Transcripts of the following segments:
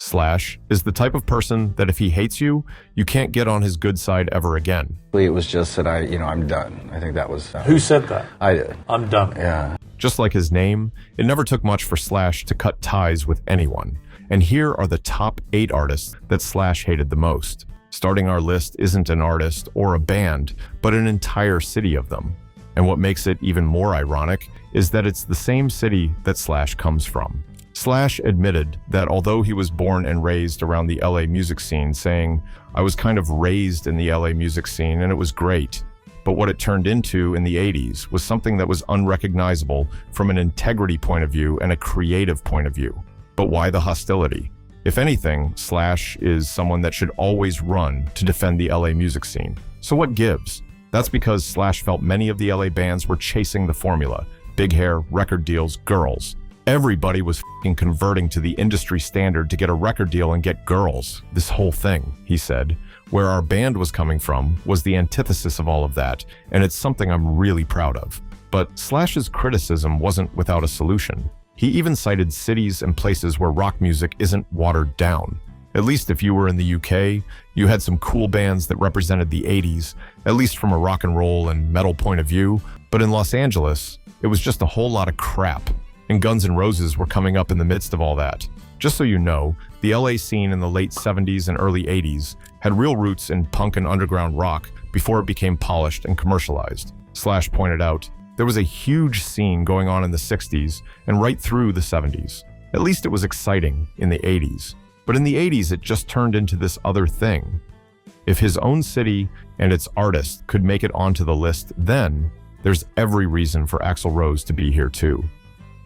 Slash is the type of person that if he hates you, you can't get on his good side ever again. It was just that I'm done. I think that was... Who said that? I did. I'm done. Yeah. Just like his name, it never took much for Slash to cut ties with anyone. And here are the top 8 artists that Slash hated the most. Starting our list isn't an artist or a band, but an entire city of them. And what makes it even more ironic is that it's the same city that Slash comes from. Slash admitted that although he was born and raised around the LA music scene, saying, "I was kind of raised in the LA music scene and it was great." But what it turned into in the 80s was something that was unrecognizable from an integrity point of view and a creative point of view. But why the hostility? If anything, Slash is someone that should always run to defend the LA music scene. So what gives? That's because Slash felt many of the LA bands were chasing the formula. Big hair, record deals, girls. Everybody was f***ing converting to the industry standard to get a record deal and get girls. This whole thing, he said. Where our band was coming from was the antithesis of all of that, and it's something I'm really proud of. But Slash's criticism wasn't without a solution. He even cited cities and places where rock music isn't watered down. At least if you were in the UK, you had some cool bands that represented the 80s, at least from a rock and roll and metal point of view. But in Los Angeles, it was just a whole lot of crap. And Guns N' Roses were coming up in the midst of all that. Just so you know, the LA scene in the late 70s and early 80s had real roots in punk and underground rock before it became polished and commercialized. Slash pointed out, there was a huge scene going on in the 60s and right through the 70s. At least it was exciting in the 80s. But in the 80s, it just turned into this other thing. If his own city and its artists could make it onto the list then, there's every reason for Axl Rose to be here too.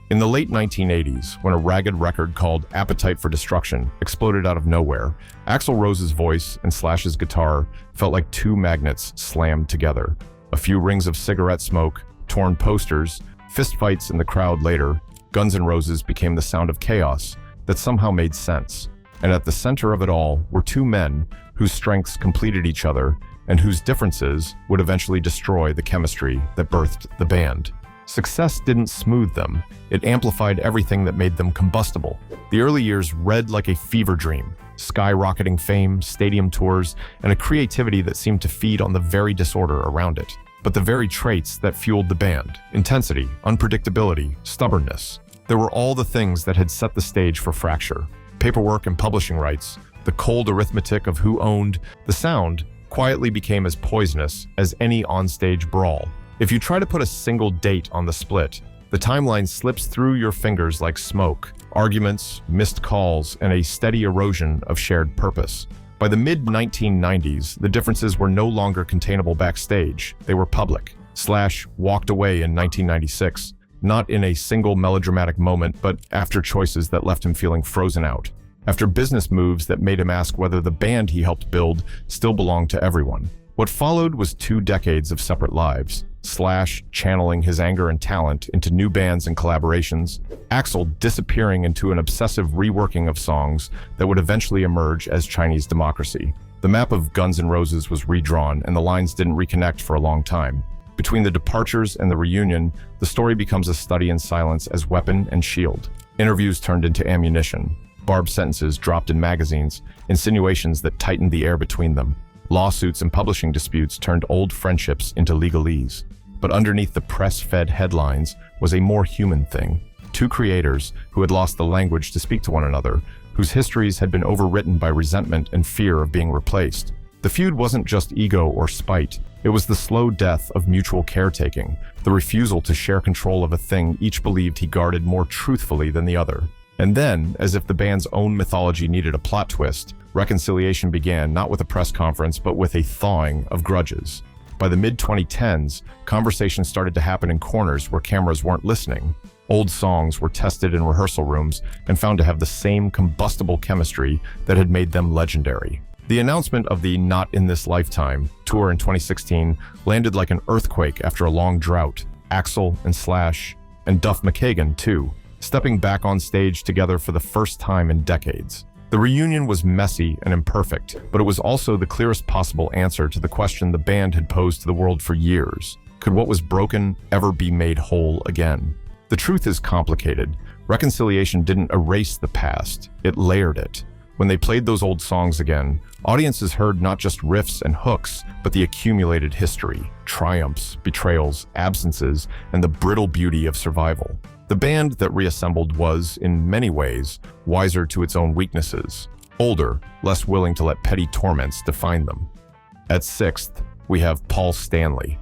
In the late 1980s, when a ragged record called Appetite for Destruction exploded out of nowhere, Axl Rose's voice and Slash's guitar felt like two magnets slammed together. A few rings of cigarette smoke, torn posters, fistfights in the crowd later, Guns N' Roses became the sound of chaos that somehow made sense. And at the center of it all were two men whose strengths completed each other and whose differences would eventually destroy the chemistry that birthed the band. Success didn't smooth them, it amplified everything that made them combustible. The early years read like a fever dream, skyrocketing fame, stadium tours, and a creativity that seemed to feed on the very disorder around it. But the very traits that fueled the band, intensity, unpredictability, stubbornness, they were all the things that had set the stage for fracture. Paperwork and publishing rights, the cold arithmetic of who owned the sound, quietly became as poisonous as any onstage brawl. If you try to put a single date on the split, the timeline slips through your fingers like smoke, arguments, missed calls, and a steady erosion of shared purpose. By the mid-1990s, the differences were no longer containable backstage, they were public. Slash walked away in 1996, not in a single melodramatic moment, but after choices that left him feeling frozen out. After business moves that made him ask whether the band he helped build still belonged to everyone. What followed was 2 decades of separate lives. Slash channeling his anger and talent into new bands and collaborations, Axl disappearing into an obsessive reworking of songs that would eventually emerge as Chinese Democracy. The map of Guns N' Roses was redrawn and the lines didn't reconnect for a long time. Between the departures and the reunion, the story becomes a study in silence as weapon and shield. Interviews turned into ammunition. Barbed sentences dropped in magazines, insinuations that tightened the air between them. Lawsuits and publishing disputes turned old friendships into legalese. But underneath the press-fed headlines was a more human thing. 2 creators who had lost the language to speak to one another, whose histories had been overwritten by resentment and fear of being replaced. The feud wasn't just ego or spite. It was the slow death of mutual caretaking, the refusal to share control of a thing each believed he guarded more truthfully than the other. And then, as if the band's own mythology needed a plot twist, reconciliation began not with a press conference but with a thawing of grudges. By the mid-2010s, conversations started to happen in corners where cameras weren't listening. Old songs were tested in rehearsal rooms and found to have the same combustible chemistry that had made them legendary. The announcement of the Not in This Lifetime tour in 2016 landed like an earthquake after a long drought. Axl and Slash, and Duff McKagan too, stepping back on stage together for the first time in decades. The reunion was messy and imperfect, but it was also the clearest possible answer to the question the band had posed to the world for years. Could what was broken ever be made whole again? The truth is complicated. Reconciliation didn't erase the past, it layered it. When they played those old songs again, audiences heard not just riffs and hooks, but the accumulated history, triumphs, betrayals, absences, and the brittle beauty of survival. The band that reassembled was, in many ways, wiser to its own weaknesses, older, less willing to let petty torments define them. At sixth, we have Paul Stanley.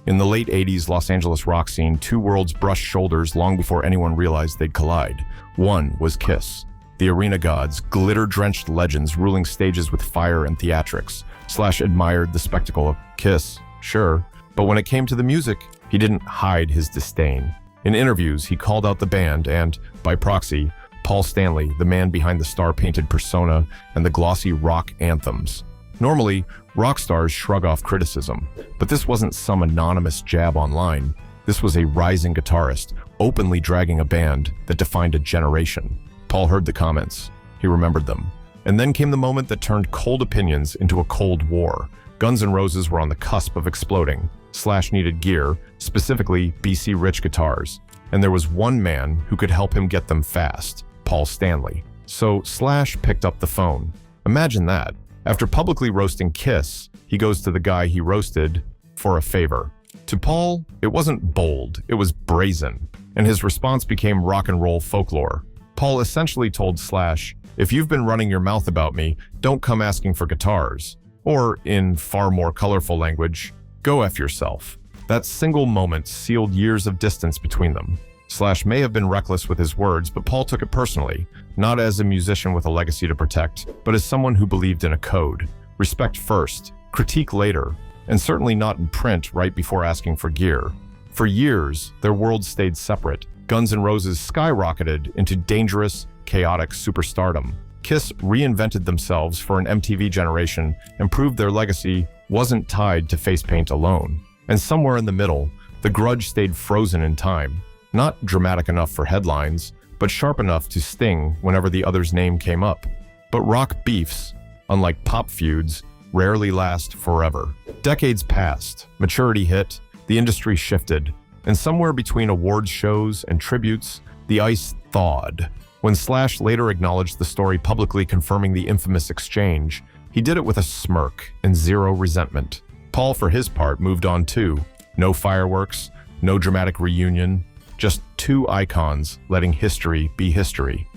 In the late 80s Los Angeles rock scene, two worlds brushed shoulders long before anyone realized they'd collide. One was Kiss. The arena gods, glitter-drenched legends ruling stages with fire and theatrics. Slash admired the spectacle of Kiss, sure, but when it came to the music, he didn't hide his disdain. In interviews, he called out the band and, by proxy, Paul Stanley, the man behind the star-painted persona and the glossy rock anthems. Normally, rock stars shrug off criticism, but this wasn't some anonymous jab online. This was a rising guitarist, openly dragging a band that defined a generation. Paul heard the comments. He remembered them. And then came the moment that turned cold opinions into a cold war. Guns N' Roses were on the cusp of exploding. Slash needed gear, specifically BC Rich guitars. And there was one man who could help him get them fast, Paul Stanley. So Slash picked up the phone. Imagine that. After publicly roasting Kiss, he goes to the guy he roasted for a favor. To Paul, it wasn't bold, it was brazen. And his response became rock and roll folklore. Paul essentially told Slash, if you've been running your mouth about me, don't come asking for guitars. Or, in far more colorful language, go F yourself. That single moment sealed years of distance between them. Slash may have been reckless with his words, but Paul took it personally, not as a musician with a legacy to protect, but as someone who believed in a code. Respect first, critique later, and certainly not in print right before asking for gear. For years, their worlds stayed separate. Guns N' Roses skyrocketed into dangerous, chaotic superstardom. Kiss reinvented themselves for an MTV generation and proved their legacy wasn't tied to face paint alone. And somewhere in the middle, the grudge stayed frozen in time. Not dramatic enough for headlines, but sharp enough to sting whenever the other's name came up. But rock beefs, unlike pop feuds, rarely last forever. Decades passed, maturity hit, the industry shifted, and somewhere between awards shows and tributes, the ice thawed. When Slash later acknowledged the story publicly confirming the infamous exchange, he did it with a smirk and zero resentment. Paul, for his part, moved on too. No fireworks, no dramatic reunion, just two icons letting history be history.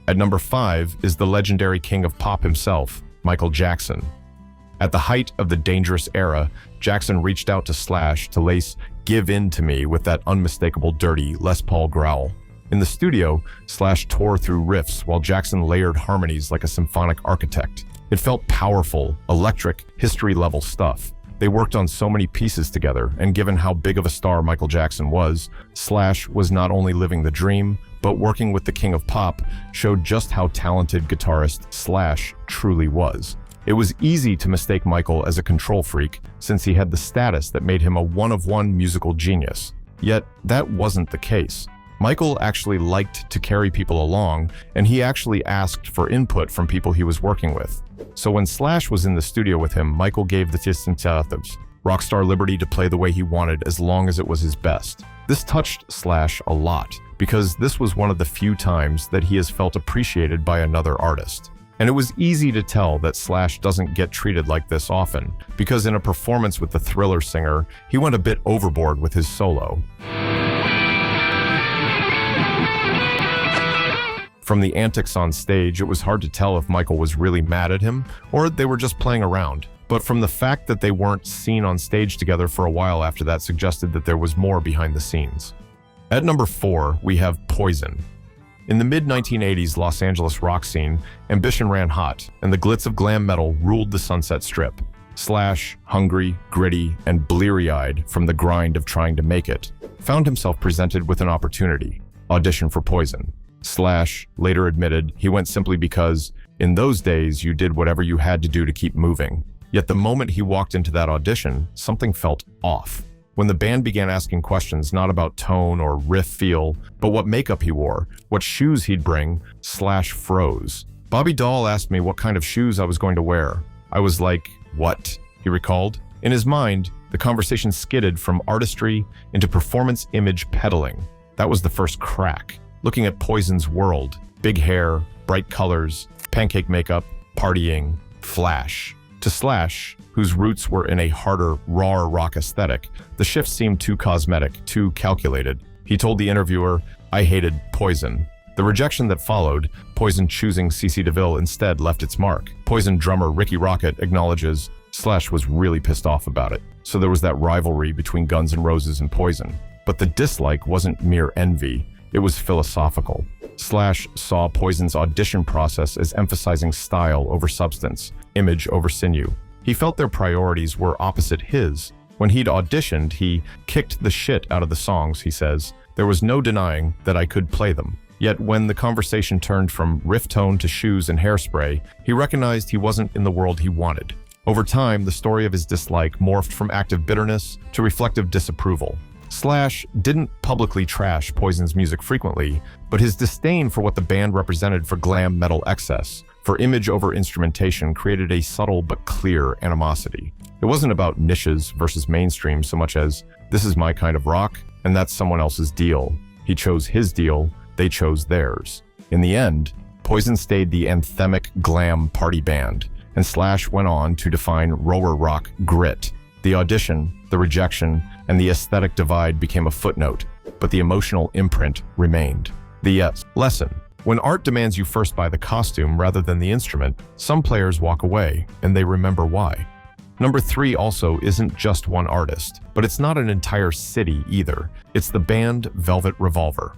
At number 5 is the legendary king of pop himself, Michael Jackson. At the height of the dangerous era, Jackson reached out to Slash to lace "Give In to Me" with that unmistakable dirty Les Paul growl. In the studio, Slash tore through riffs while Jackson layered harmonies like a symphonic architect. It felt powerful, electric, history-level stuff. They worked on so many pieces together, and given how big of a star Michael Jackson was, Slash was not only living the dream, but working with the king of pop showed just how talented guitarist Slash truly was. It was easy to mistake Michael as a control freak, since he had the status that made him a one-of-one musical genius. Yet, that wasn't the case. Michael actually liked to carry people along, and he actually asked for input from people he was working with. So when Slash was in the studio with him, Michael gave the Tisinthathos rockstar liberty to play the way he wanted as long as it was his best. This touched Slash a lot, because this was one of the few times that he has felt appreciated by another artist. And it was easy to tell that Slash doesn't get treated like this often, because in a performance with the Thriller singer, he went a bit overboard with his solo. From the antics on stage, it was hard to tell if Michael was really mad at him, or they were just playing around. But from the fact that they weren't seen on stage together for a while after that suggested that there was more behind the scenes. At number 4, we have Poison. In the mid-1980s Los Angeles rock scene, ambition ran hot, and the glitz of glam metal ruled the Sunset Strip. Slash, hungry, gritty, and bleary-eyed from the grind of trying to make it, found himself presented with an opportunity: audition for Poison. Slash later admitted he went simply because, in those days, you did whatever you had to do to keep moving. Yet the moment he walked into that audition, something felt off. When the band began asking questions not about tone or riff feel, but what makeup he wore, what shoes he'd bring, Slash froze. Bobby Dahl asked me what kind of shoes I was going to wear. I was like, what? He recalled. In his mind, the conversation skidded from artistry into performance image peddling. That was the first crack. Looking at Poison's world, big hair, bright colors, pancake makeup, partying, flash. To Slash, whose roots were in a harder, rawer rock aesthetic, the shift seemed too cosmetic, too calculated. He told the interviewer, "I hated Poison." The rejection that followed, Poison choosing CeCe DeVille instead, left its mark. Poison drummer Ricky Rocket acknowledges Slash was really pissed off about it. So there was that rivalry between Guns N' Roses and Poison. But the dislike wasn't mere envy, it was philosophical. Slash saw Poison's audition process as emphasizing style over substance, image over sinew. He felt their priorities were opposite his. When he'd auditioned, he kicked the shit out of the songs, he says. There was no denying that I could play them. Yet when the conversation turned from riff tone to shoes and hairspray, he recognized he wasn't in the world he wanted. Over time, the story of his dislike morphed from active bitterness to reflective disapproval. Slash didn't publicly trash Poison's music frequently, but his disdain for what the band represented for glam metal excess, for image over instrumentation, created a subtle but clear animosity. It wasn't about niches versus mainstream so much as, this is my kind of rock, and that's someone else's deal. He chose his deal, they chose theirs. In the end, Poison stayed the anthemic glam party band, and Slash went on to define rower rock grit. The audition, the rejection, and the aesthetic divide became a footnote, but the emotional imprint remained. The lesson. When art demands you first buy the costume rather than the instrument, some players walk away, and they remember why. Number 3 also isn't just one artist, but it's not an entire city either. It's the band Velvet Revolver.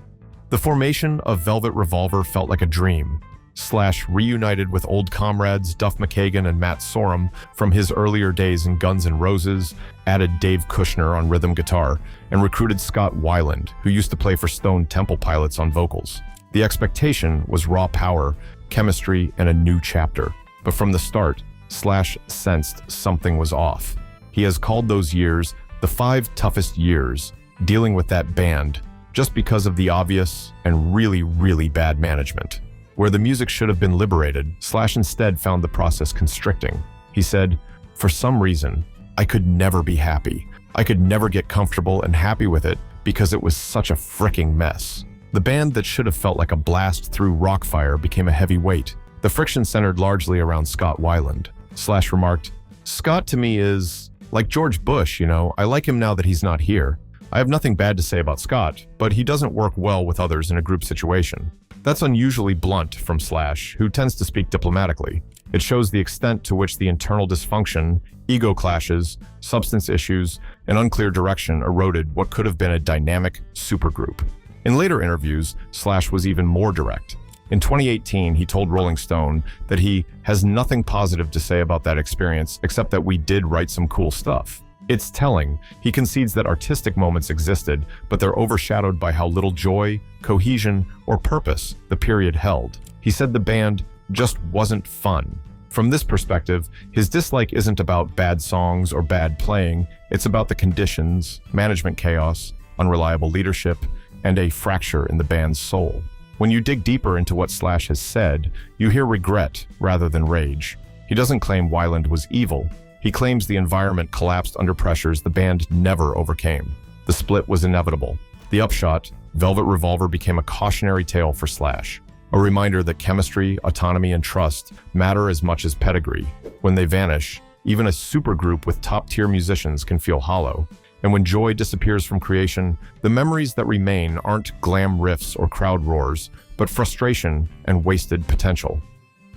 The formation of Velvet Revolver felt like a dream. Slash reunited with old comrades Duff McKagan and Matt Sorum from his earlier days in Guns N' Roses, added Dave Kushner on rhythm guitar, and recruited Scott Weiland, who used to play for Stone Temple Pilots, on vocals. The expectation was raw power, chemistry, and a new chapter. But from the start, Slash sensed something was off. He has called those years the 5 toughest years, dealing with that band, just because of the obvious and really bad management. Where the music should have been liberated, Slash instead found the process constricting. He said, "For some reason, I could never be happy. I could never get comfortable and happy with it because it was such a fricking mess." The band that should have felt like a blast through rock fire became a heavy weight. The friction centered largely around Scott Weiland. Slash remarked, "Scott to me is like George Bush, you know. I like him now that he's not here. I have nothing bad to say about Scott, but he doesn't work well with others in a group situation." That's unusually blunt from Slash, who tends to speak diplomatically. It shows the extent to which the internal dysfunction, ego clashes, substance issues, and unclear direction eroded what could have been a dynamic supergroup. In later interviews, Slash was even more direct. In 2018, he told Rolling Stone that he has nothing positive to say about that experience except that we did write some cool stuff. It's telling. He concedes that artistic moments existed, but they're overshadowed by how little joy, cohesion, or purpose the period held. He said the band just wasn't fun. From this perspective, his dislike isn't about bad songs or bad playing, it's about the conditions, management chaos, unreliable leadership, and a fracture in the band's soul. When you dig deeper into what Slash has said, you hear regret rather than rage. He doesn't claim Weiland was evil. He claims the environment collapsed under pressures the band never overcame. The split was inevitable. The upshot, Velvet Revolver became a cautionary tale for Slash. A reminder that chemistry, autonomy, and trust matter as much as pedigree. When they vanish, even a supergroup with top-tier musicians can feel hollow. And when joy disappears from creation, the memories that remain aren't glam riffs or crowd roars, but frustration and wasted potential.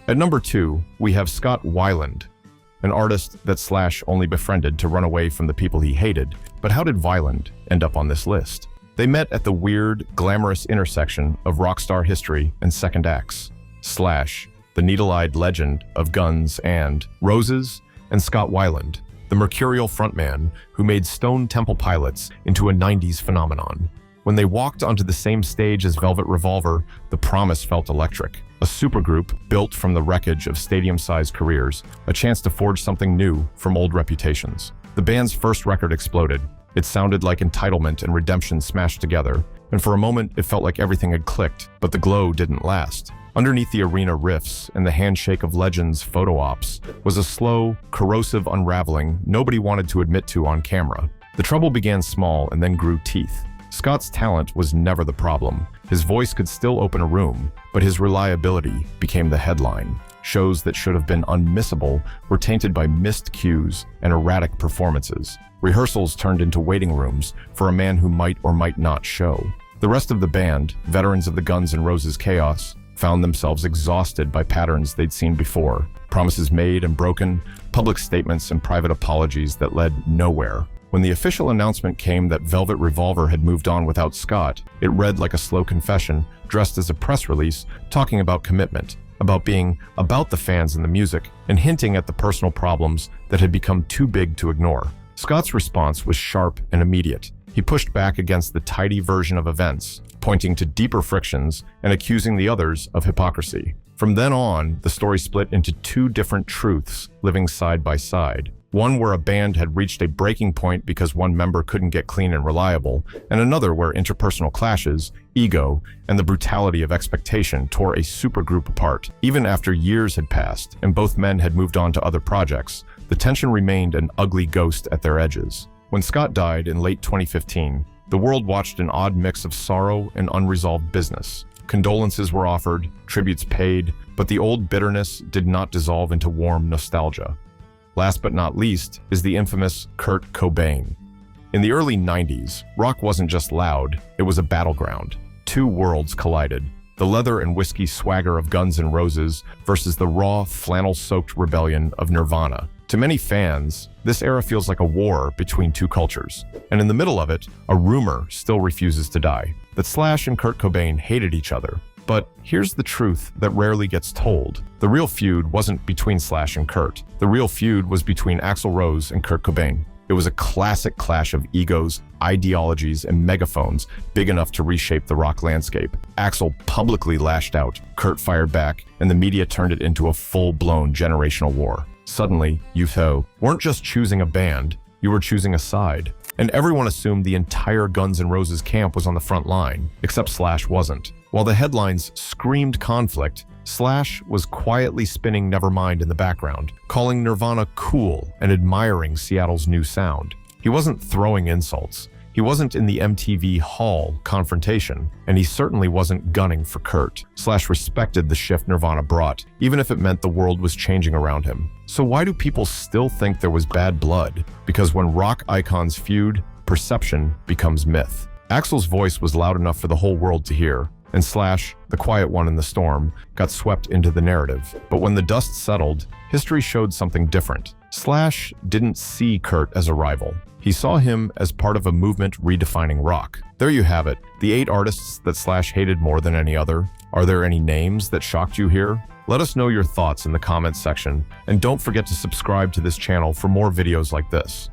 At number 2, we have Scott Weiland, an artist that Slash only befriended to run away from the people he hated. But how did Weiland end up on this list? They met at the weird, glamorous intersection of rock star history and second acts. Slash, the needle-eyed legend of Guns N' Roses, and Scott Weiland, the mercurial frontman who made Stone Temple Pilots into a 90s phenomenon. When they walked onto the same stage as Velvet Revolver, the promise felt electric. A supergroup built from the wreckage of stadium-sized careers, a chance to forge something new from old reputations. The band's first record exploded. It sounded like entitlement and redemption smashed together, and for a moment it felt like everything had clicked, but the glow didn't last. Underneath the arena riffs and the handshake of legends photo ops was a slow, corrosive unraveling nobody wanted to admit to on camera. The trouble began small and then grew teeth. Scott's talent was never the problem. His voice could still open a room, but his reliability became the headline. Shows that should have been unmissable were tainted by missed cues and erratic performances. Rehearsals turned into waiting rooms for a man who might or might not show. The rest of the band, veterans of the Guns N' Roses chaos, found themselves exhausted by patterns they'd seen before. Promises made and broken, public statements and private apologies that led nowhere. When the official announcement came that Velvet Revolver had moved on without Scott, it read like a slow confession dressed as a press release talking about commitment, about being about the fans and the music, and hinting at the personal problems that had become too big to ignore. Scott's response was sharp and immediate. He pushed back against the tidy version of events, pointing to deeper frictions and accusing the others of hypocrisy. From then on, the story split into two different truths living side by side. One where a band had reached a breaking point because one member couldn't get clean and reliable, and another where interpersonal clashes, ego, and the brutality of expectation tore a supergroup apart. Even after years had passed and both men had moved on to other projects, the tension remained an ugly ghost at their edges. When Scott died in late 2015, the world watched an odd mix of sorrow and unresolved business. Condolences were offered, tributes paid, but the old bitterness did not dissolve into warm nostalgia. Last but not least is the infamous Kurt Cobain. In the early 90s, rock wasn't just loud, it was a battleground. Two worlds collided. The leather and whiskey swagger of Guns N' Roses versus the raw, flannel-soaked rebellion of Nirvana. To many fans, this era feels like a war between two cultures. And in the middle of it, a rumor still refuses to die, that Slash and Kurt Cobain hated each other. But here's the truth that rarely gets told. The real feud wasn't between Slash and Kurt. The real feud was between Axl Rose and Kurt Cobain. It was a classic clash of egos, ideologies, and megaphones big enough to reshape the rock landscape. Axl publicly lashed out, Kurt fired back, and the media turned it into a full-blown generational war. Suddenly, you weren't just choosing a band, you were choosing a side. And everyone assumed the entire Guns N' Roses camp was on the front line, except Slash wasn't. While the headlines screamed conflict, Slash was quietly spinning Nevermind in the background, calling Nirvana cool and admiring Seattle's new sound. He wasn't throwing insults. He wasn't in the MTV Hall confrontation, and he certainly wasn't gunning for Kurt. Slash respected the shift Nirvana brought, even if it meant the world was changing around him. So why do people still think there was bad blood? Because when rock icons feud, perception becomes myth. Axl's voice was loud enough for the whole world to hear, and Slash, the quiet one in the storm, got swept into the narrative. But when the dust settled, history showed something different. Slash didn't see Kurt as a rival. He saw him as part of a movement redefining rock. There you have it, the 8 artists that Slash hated more than any other. Are there any names that shocked you here? Let us know your thoughts in the comments section, and don't forget to subscribe to this channel for more videos like this.